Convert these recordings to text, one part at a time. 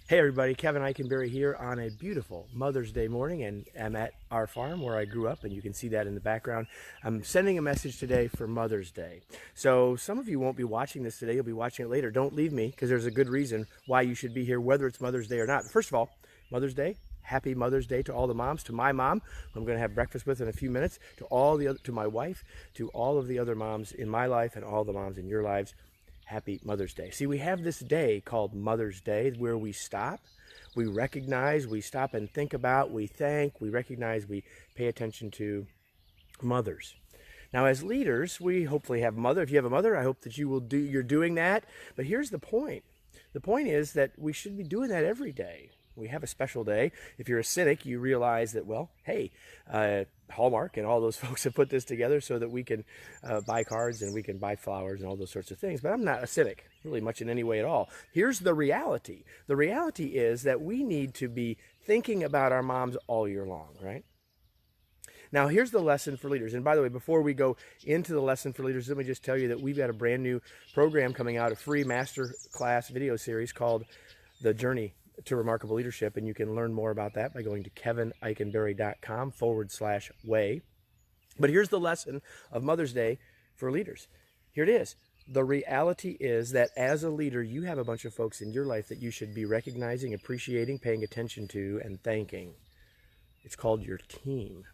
Hey everybody, Kevin Eikenberry here on a beautiful Mother's Day morning, and I'm at our farm where I grew up, and you can see that in the background. I'm sending a message today for Mother's Day. So some of you won't be watching this today, you'll be watching it later. Don't leave me, because there's a good reason why you should be here, whether it's Mother's Day or not. First of all, Mother's Day. Happy Mother's Day to all the moms, to my mom, who I'm going to have breakfast with in a few minutes, to my wife, to all of the other moms in my life and all the moms in your lives. Happy Mother's Day. See, we have this day called Mother's Day where we stop, we recognize, we stop and think about, we thank, we recognize, we pay attention to mothers. Now, as leaders, we hopefully have a mother. If you have a mother, I hope that you're doing that. But here's the point. The point is that we should be doing that every day. We have a special day. If you're a cynic, you realize that, well, hey, Hallmark and all those folks have put this together so that we can buy cards and we can buy flowers and all those sorts of things. But I'm not a cynic, really much in any way at all. Here's the reality. The reality is that we need to be thinking about our moms all year long, right? Now, here's the lesson for leaders. And by the way, before we go into the lesson for leaders, let me just tell you that we've got a brand new program coming out, a free masterclass video series called The Journey to Remarkable Leadership, and you can learn more about that by going to kevineikenberry.com/way. But here's the lesson of Mother's Day for leaders. Here it is. The reality is that as a leader, you have a bunch of folks in your life that you should be recognizing, appreciating, paying attention to, and thanking. It's called your team.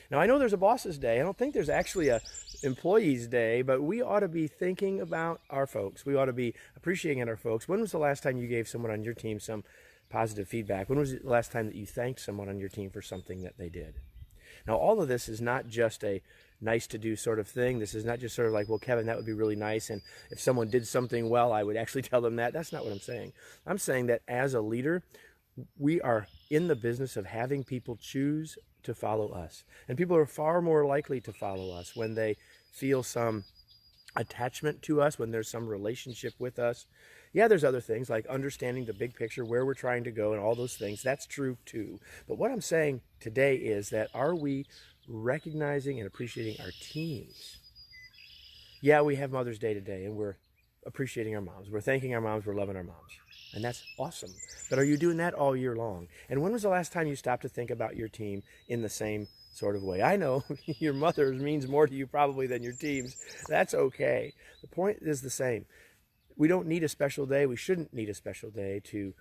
Now, I know there's a boss's day. I don't think there's actually a employee's day, but we ought to be thinking about our folks. We ought to be appreciating our folks. When was the last time you gave someone on your team some positive feedback? When was the last time that you thanked someone on your team for something that they did? Now, all of this is not just a nice to do sort of thing. This is not just sort of like, well, Kevin, that would be really nice, and if someone did something well, I would actually tell them that. That's not what I'm saying. I'm saying that as a leader, we are in the business of having people choose to follow us. And people are far more likely to follow us when they feel some attachment to us, when there's some relationship with us. Yeah, there's other things like understanding the big picture, where we're trying to go and all those things. That's true too. But what I'm saying today is that are we recognizing and appreciating our teams? Yeah, we have Mother's Day today and we're appreciating our moms. We're thanking our moms. We're loving our moms. And that's awesome. But are you doing that all year long? And when was the last time you stopped to think about your team in the same sort of way? I know your mother's means more to you probably than your team's. That's okay. The point is the same. We don't need a special day. We shouldn't need a special day to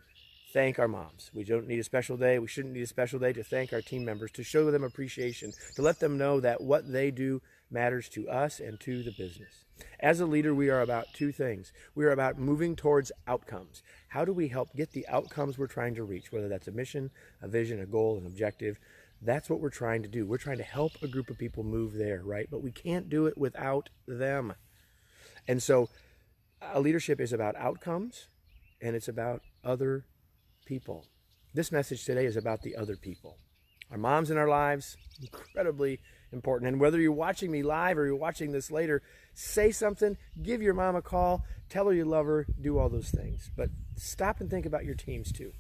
thank our moms. We don't need a special day. We shouldn't need a special day to thank our team members, to show them appreciation, to let them know that what they do matters to us and to the business. As a leader, we are about two things. We are about moving towards outcomes. How do we help get the outcomes we're trying to reach, whether that's a mission, a vision, a goal, an objective? That's what we're trying to do. We're trying to help a group of people move there, right? But we can't do it without them. And so leadership is about outcomes, and it's about other people. This message today is about the other people. Our moms in our lives, incredibly important. And whether you're watching me live or you're watching this later, say something, give your mom a call, tell her you love her, do all those things. But stop and think about your teams too.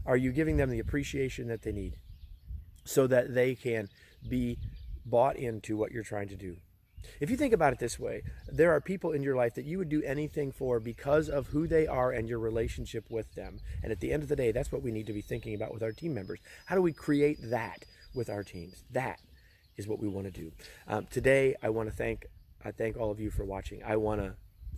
Are you giving them the appreciation that they need so that they can be bought into what you're trying to do? If you think about it this way, there are people in your life that you would do anything for because of who they are and your relationship with them. And at the end of the day, that's what we need to be thinking about with our team members. How do we create that with our teams? That is what we want to do. Today, I thank all of you for watching. I want to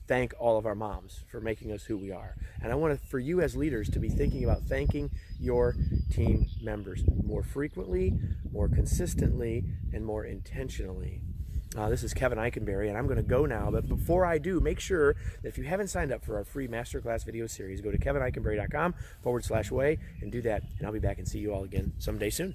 thank all of our moms for making us who we are. And I want for you as leaders to be thinking about thanking your team members more frequently, more consistently, and more intentionally. This is Kevin Eikenberry, and I'm going to go now. But before I do, make sure that if you haven't signed up for our free masterclass video series, go to kevineikenberry.com/way and do that. And I'll be back and see you all again someday soon.